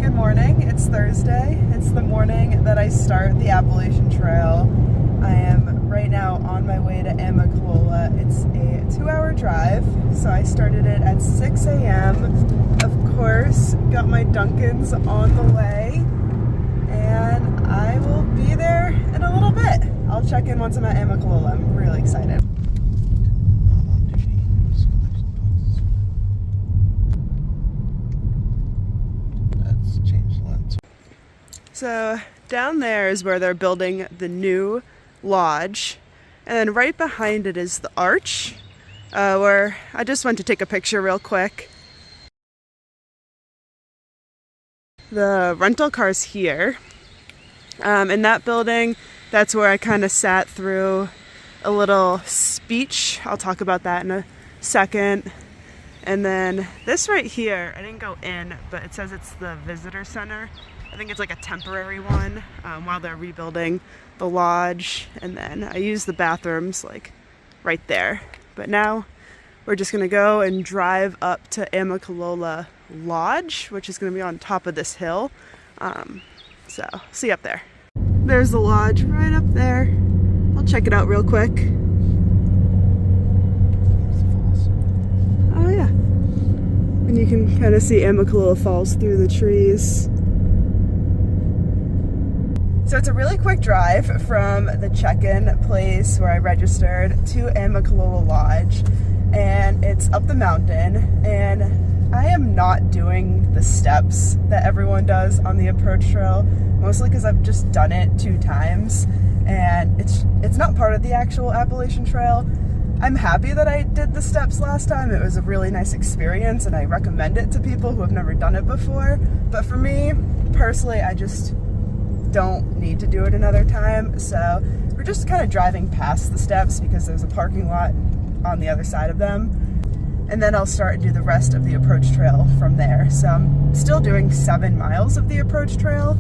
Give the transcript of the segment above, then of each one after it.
good morning. It's Thursday. It's the morning that I start the Appalachian Trail. I am right now on my way to Amicalola. It's a 2-hour drive, so I started it at 6 a.m. Of course, got my Dunkins on the way, and I will be there in a little bit. I'll check in once I'm at Amicalola. I'm really excited. So down there is where they're building the new lodge, and then right behind it is the arch, where I just went to take a picture real quick. The rental car's here. In that building, that's where I kind of sat through a little speech. I'll talk about that in a second. And then this right here, I didn't go in, but it says it's the visitor center. I think it's like a temporary one while they're rebuilding the lodge. And then I use the bathrooms like right there. But now we're just gonna go and drive up to Amicalola Lodge, which is gonna be on top of this hill. So see you up there. There's the lodge right up there. I'll check it out real quick. Oh yeah. And you can kind of see Amicalola Falls through the trees. So it's a really quick drive from the check-in place where I registered to Amicalola Lodge, and it's up the mountain, and I am not doing the steps that everyone does on the approach trail, mostly because I've just done it 2 times, and it's not part of the actual Appalachian Trail. I'm happy that I did the steps last time. It was a really nice experience, and I recommend it to people who have never done it before. But for me, personally, I just don't need to do it another time. So we're just kind of driving past the steps because there's a parking lot on the other side of them. And then I'll start and do the rest of the approach trail from there. So I'm still doing 7 miles of the approach trail,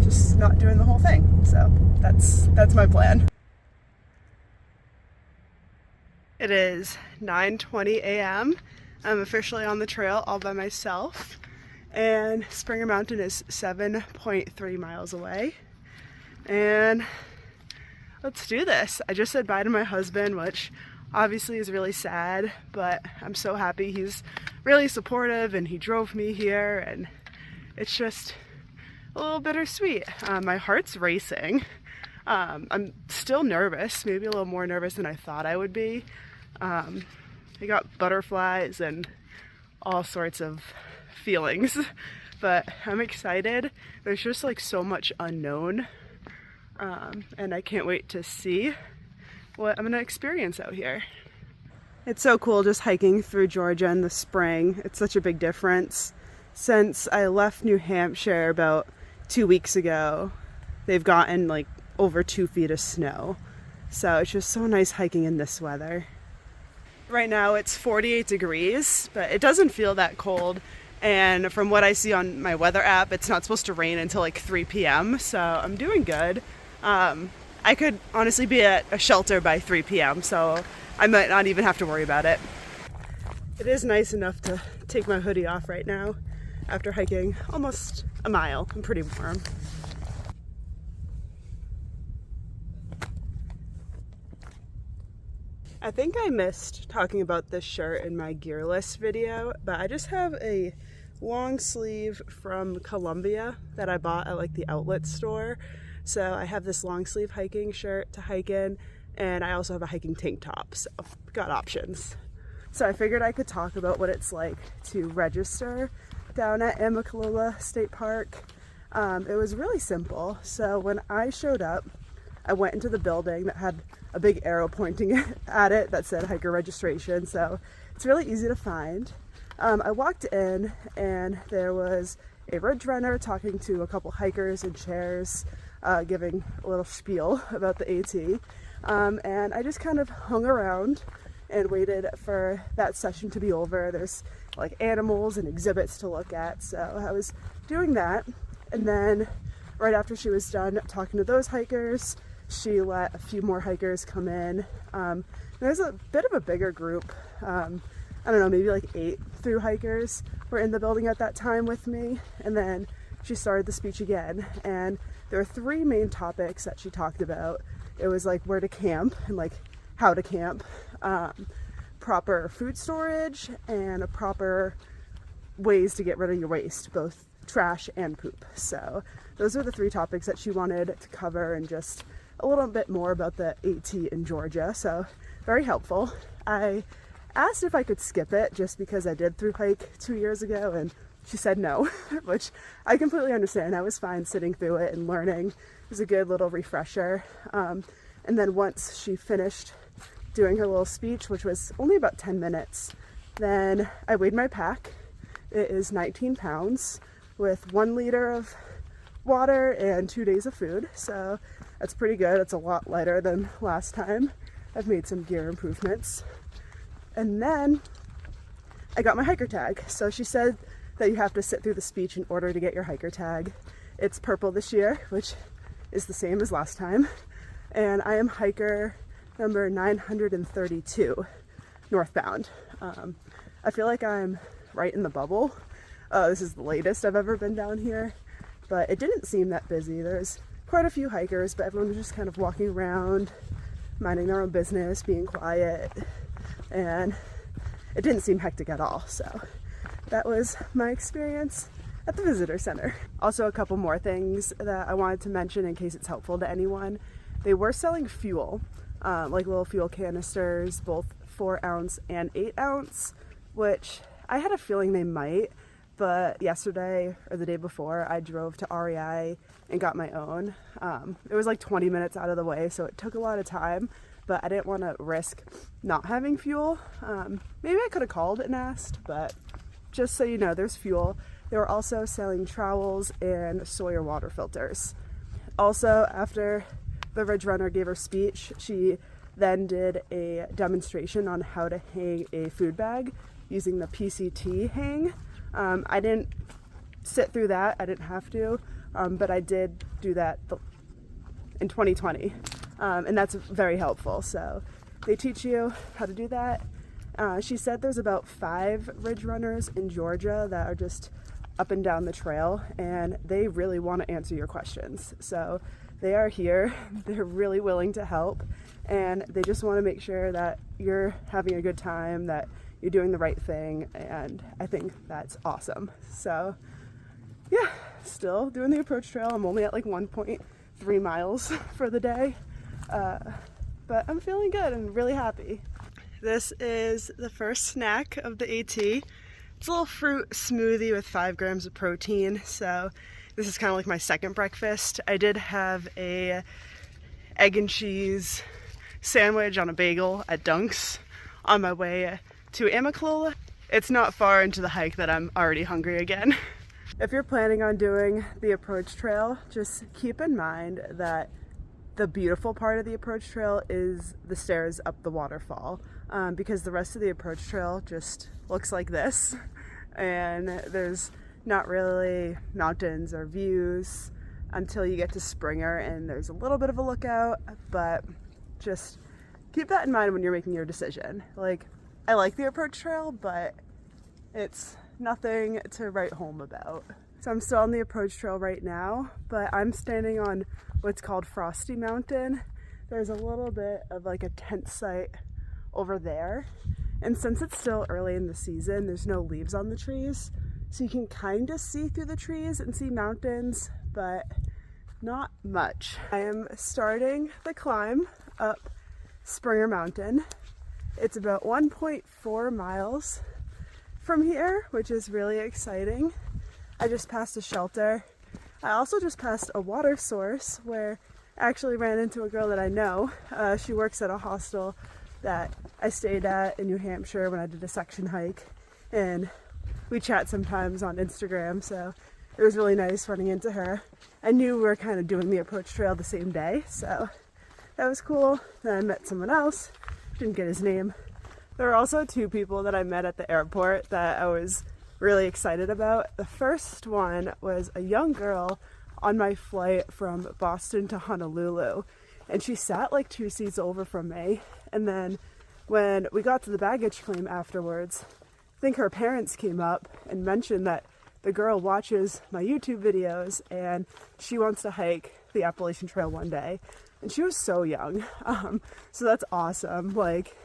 just not doing the whole thing. So that's my plan. It is 9:20 a.m. I'm officially on the trail all by myself, and Springer Mountain is 7.3 miles away. And let's do this. I just said bye to my husband, which obviously is really sad, but I'm so happy. He's really supportive and he drove me here, and it's just a little bittersweet. My heart's racing. I'm still nervous, maybe a little more nervous than I thought I would be. I got butterflies and all sorts of feelings, but I'm excited. There's just like so much unknown, and I can't wait to see what I'm gonna experience out here. It's so cool just hiking through Georgia in the spring. It's such a big difference. Since I left New Hampshire about 2 weeks ago, they've gotten like over 2 feet of snow. So it's just so nice hiking in this weather. Right now it's 48 degrees, but it doesn't feel that cold. And from what I see on my weather app, it's not supposed to rain until like 3 p.m. So I'm doing good. I could honestly be at a shelter by 3 p.m. So I might not even have to worry about it. It is nice enough to take my hoodie off right now after hiking almost a mile. I'm pretty warm. I think I missed talking about this shirt in my gear list video, but I just have a long sleeve from Columbia that I bought at like the outlet store. So I have this long sleeve hiking shirt to hike in, and I also have a hiking tank top, so got options. So I figured I could talk about what it's like to register down at Amicalola State Park. It was really simple. So when I showed up, I went into the building that had a big arrow pointing at it that said hiker registration, so it's really easy to find. I walked in, and there was a ridge runner talking to a couple hikers in chairs, giving a little spiel about the AT, and I just kind of hung around and waited for that session to be over. There's like animals and exhibits to look at, so I was doing that, and then right after she was done talking to those hikers, she let a few more hikers come in. There's a bit of a bigger group I don't know, maybe like 8 Thru-Hikers were in the building at that time with me. And then she started the speech again. And there were 3 main topics that she talked about. It was like where to camp and like how to camp, proper food storage, and a proper ways to get rid of your waste, both trash and poop. So those are the 3 topics that she wanted to cover, and just a little bit more about the AT in Georgia. So very helpful. I asked if I could skip it just because I did Thru-Hike 2 years ago, and she said no, which I completely understand. I was fine sitting through it and learning. It was a good little refresher. And then once she finished doing her little speech, which was only about 10 minutes, then I weighed my pack. It is 19 pounds with 1 liter of water and 2 days of food. So that's pretty good. It's a lot lighter than last time. I've made some gear improvements. And then I got my hiker tag. So she said that you have to sit through the speech in order to get your hiker tag. It's purple this year, which is the same as last time. And I am hiker number 932 northbound. I feel like I'm right in the bubble. This is the latest I've ever been down here, but it didn't seem that busy. There's quite a few hikers, but everyone was just kind of walking around, minding their own business, being quiet, and it didn't seem hectic at all. So that was my experience at the visitor center. Also, a couple more things that I wanted to mention in case it's helpful to anyone. They were selling fuel, like little fuel canisters, both 4-ounce and 8-ounce, which I had a feeling they might, but yesterday or the day before I drove to REI and got my own. It was like 20 minutes out of the way, so it took a lot of time, but I didn't want to risk not having fuel. Maybe I could have called and asked, but just so you know, there's fuel. They were also selling trowels and Sawyer water filters. Also, after the Ridge Runner gave her speech, she then did a demonstration on how to hang a food bag using the PCT hang. I didn't sit through that, I didn't have to, but I did do that in 2020, and that's very helpful. So they teach you how to do that. She said there's about 5 Ridge Runners in Georgia that are just up and down the trail, and they really want to answer your questions. So they are here, they're really willing to help, and they just want to make sure that you're having a good time, that you're doing the right thing, and I think that's awesome. So yeah, still doing the approach trail. I'm only at like 1.3 miles for the day, but I'm feeling good and really happy. This is the first snack of the AT. It's a little fruit smoothie with 5 grams of protein, so this is kind of like my second breakfast. I did have a egg and cheese sandwich on a bagel at Dunk's on my way to Amicalola. It's not far into the hike that I'm already hungry again. If you're planning on doing the approach trail, just keep in mind that the beautiful part of the approach trail is the stairs up the waterfall, because the rest of the approach trail just looks like this, and there's not really mountains or views until you get to Springer, and there's a little bit of a lookout, but just keep that in mind when you're making your decision. Like, I like the approach trail, but it's nothing to write home about. So I'm still on the approach trail right now, but I'm standing on what's called Frosty Mountain. There's a little bit of like a tent site over there, and since it's still early in the season, there's no leaves on the trees, so you can kind of see through the trees and see mountains, but not much. I am starting the climb up Springer Mountain. It's about 1.4 miles from here, which is really exciting. I just passed a shelter. I also just passed a water source where I actually ran into a girl that I know. She works at a hostel that I stayed at in New Hampshire when I did a section hike, and we chat sometimes on Instagram, so it was really nice running into her. I knew we were kind of doing the approach trail the same day, so that was cool. Then I met someone else, didn't get his name. There were also 2 people that I met at the airport that I was really excited about. The first one was a young girl on my flight from Boston to Honolulu, and she sat like 2 seats over from me, and then when we got to the baggage claim afterwards, I think her parents came up and mentioned that the girl watches my YouTube videos and she wants to hike the Appalachian Trail one day. And she was so young. So that's awesome. Like,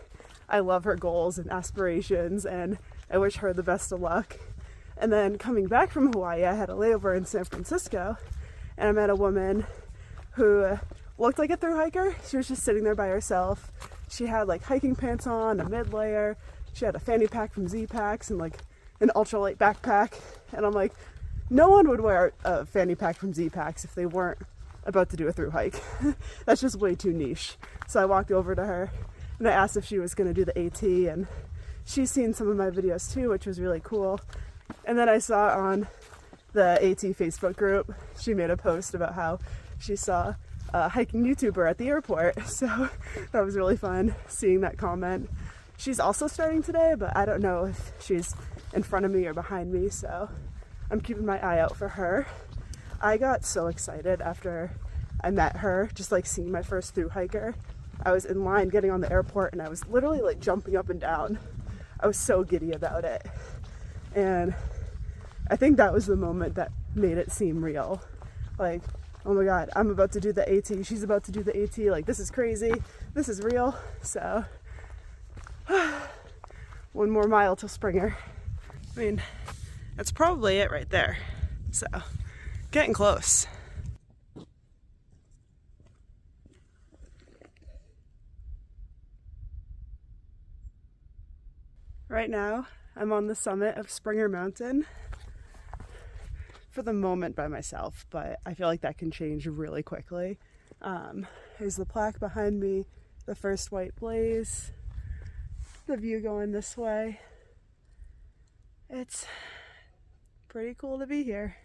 I love her goals and aspirations, and I wish her the best of luck. And then coming back from Hawaii, I had a layover in San Francisco, and I met a woman who looked like a thru-hiker. She was just sitting there by herself. She had like hiking pants on, a mid-layer. She had a fanny pack from Z-Packs and like an ultralight backpack. And I'm like, no one would wear a fanny pack from Z-Packs if they weren't about to do a thru-hike. That's just way too niche. So I walked over to her and I asked if she was going to do the AT, and she's seen some of my videos too, which was really cool. And then I saw on the AT Facebook group, she made a post about how she saw a hiking YouTuber at the airport. So that was really fun seeing that comment. She's also starting today, but I don't know if she's in front of me or behind me, so I'm keeping my eye out for her. I got so excited after I met her, just like seeing my first thru-hiker. I was in line getting on the airport and I was literally like jumping up and down. I was so giddy about it. And I think that was the moment that made it seem real. Like, oh my God, I'm about to do the AT, she's about to do the AT, like this is crazy, this is real. So, one more mile till Springer. I mean, that's probably it right there. So, getting close. Right now, I'm on the summit of Springer Mountain for the moment by myself, but I feel like that can change really quickly. There's the plaque behind me, the first white blaze, the view going this way. It's pretty cool to be here.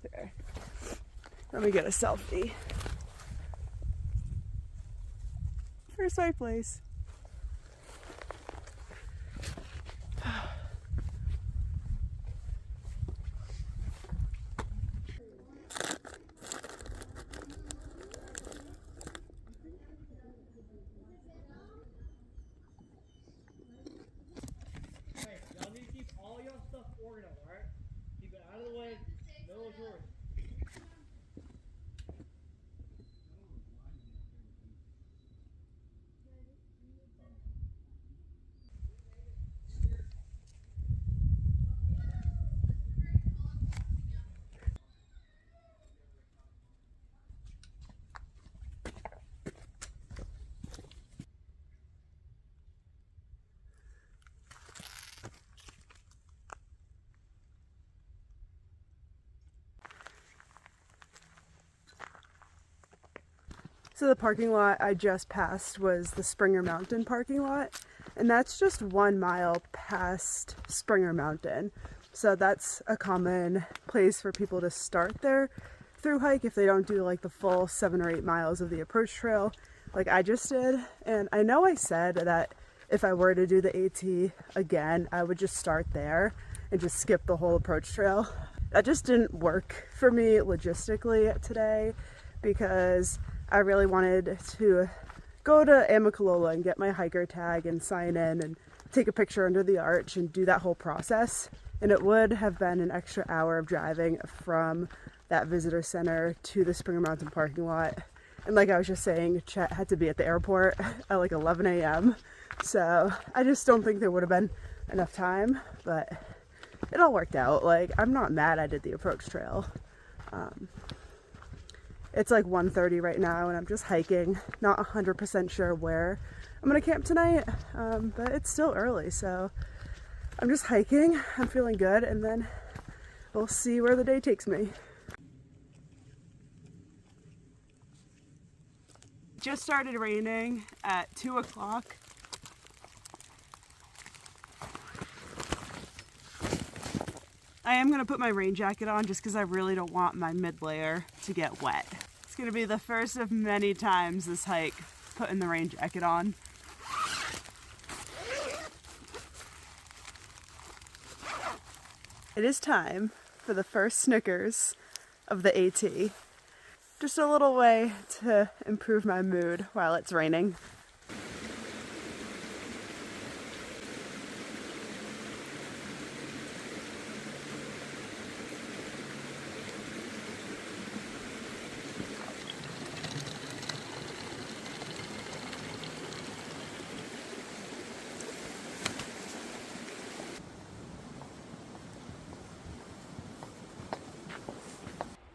There. Let me get a selfie. First white blaze. So the parking lot I just passed was the Springer Mountain parking lot, and that's just 1 mile past Springer Mountain. So that's a common place for people to start their thru-hike if they don't do like the full 7 or 8 miles of the approach trail like I just did. And I know I said that if I were to do the AT again, I would just start there and just skip the whole approach trail. That just didn't work for me logistically today, because I really wanted to go to Amicalola and get my hiker tag and sign in and take a picture under the arch and do that whole process. And it would have been an extra hour of driving from that visitor center to the Springer Mountain parking lot. And like I was just saying, Chet had to be at the airport at like 11 a.m. So I just don't think there would have been enough time, but it all worked out. Like, I'm not mad I did the approach trail. It's like 1:30 right now and I'm just hiking, not 100% sure where I'm gonna camp tonight, but it's still early, so I'm just hiking. I'm feeling good, and then we'll see where the day takes me. It just started raining at 2 o'clock. I am gonna put my rain jacket on just because I really don't want my mid-layer to get wet. It's gonna be the first of many times this hike putting the rain jacket on. It is time for the first Snickers of the AT. just a little way to improve my mood while it's raining.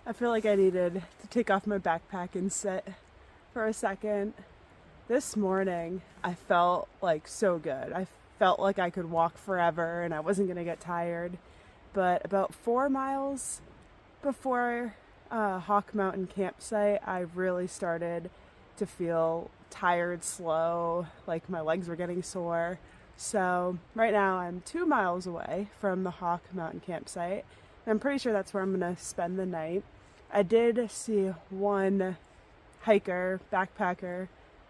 I feel like I needed to take off my backpack and sit for a second. This morning, I felt like so good. I felt like I could walk forever and I wasn't gonna get tired. But about 4 miles before Hawk Mountain campsite, I really started to feel tired, slow, like my legs were getting sore. So right now I'm 2 miles away from the Hawk Mountain campsite. I'm pretty sure that's where I'm gonna spend the night. I did see one hiker, backpacker.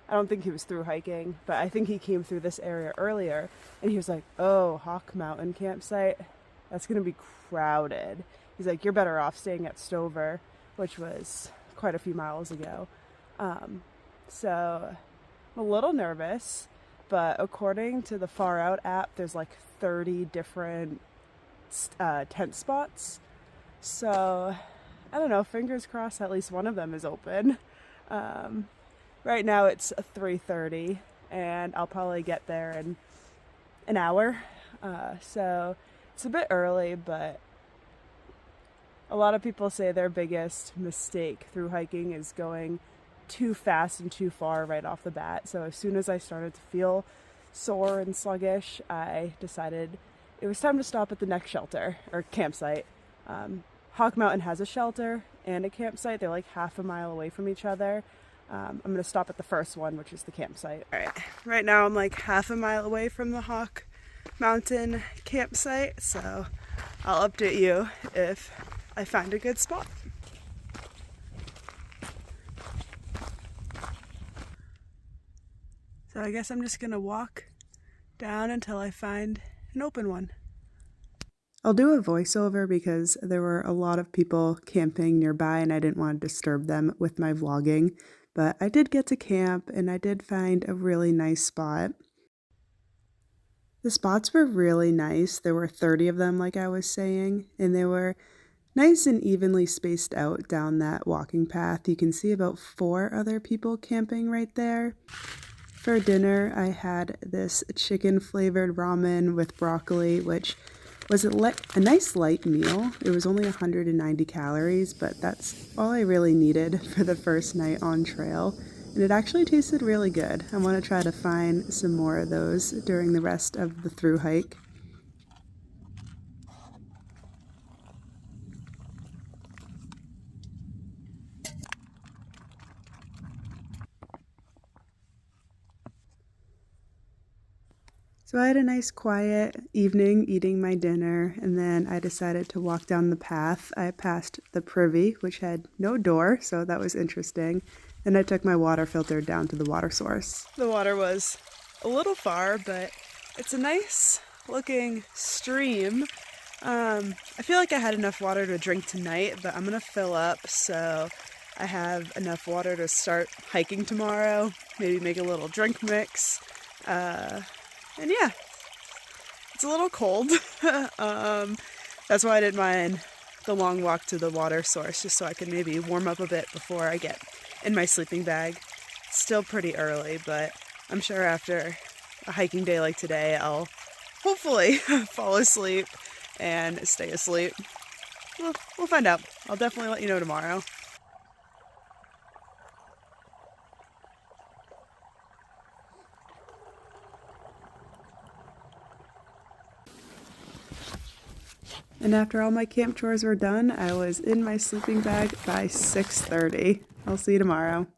I don't think he was through hiking, but I think he came through this area earlier, and he was like, "Oh, Hawk Mountain campsite, that's gonna be crowded." He's like, "You're better off staying at Stover," which was quite a few miles ago. So I'm a little nervous, but according to the Far Out app, there's like 30 different tent spots. So I don't know, fingers crossed at least one of them is open. Right now it's 3:30 and I'll probably get there in an hour. So it's a bit early, but a lot of people say their biggest mistake through hiking is going too fast and too far right off the bat. So as soon as I started to feel sore and sluggish, I decided it was time to stop at the next shelter or campsite. Hawk Mountain has a shelter and a campsite. They're like half a mile away from each other. I'm gonna stop at the first one, which is the campsite. All right, right now I'm like half a mile away from the Hawk Mountain campsite, so I'll update you if I find a good spot. So I guess I'm just gonna walk down until I find an open one. I'll do a voiceover because there were a lot of people camping nearby and I didn't want to disturb them with my vlogging, but I did get to camp and I did find a really nice spot. The spots were really nice. There were 30 of them, like I was saying, and they were nice and evenly spaced out down that walking path. You can see about 4 other people camping right there. For dinner, I had this chicken flavored ramen with broccoli, which was a nice light meal. It was only 190 calories, but that's all I really needed for the first night on trail. And it actually tasted really good. I want to try to find some more of those during the rest of the Thru-Hike. So I had a nice quiet evening eating my dinner, and then I decided to walk down the path. I passed the privy, which had no door, so that was interesting. Then I took my water filter down to the water source. The water was a little far, but it's a nice looking stream. I feel like I had enough water to drink tonight, but I'm gonna fill up so I have enough water to start hiking tomorrow. Maybe make a little drink mix. And yeah, it's a little cold. That's why I didn't mind the long walk to the water source, just so I could maybe warm up a bit before I get in my sleeping bag. It's still pretty early, but I'm sure after a hiking day like today, I'll hopefully fall asleep and stay asleep. We'll find out. I'll definitely let you know tomorrow. And after all my camp chores were done, I was in my sleeping bag by 6:30. I'll see you tomorrow.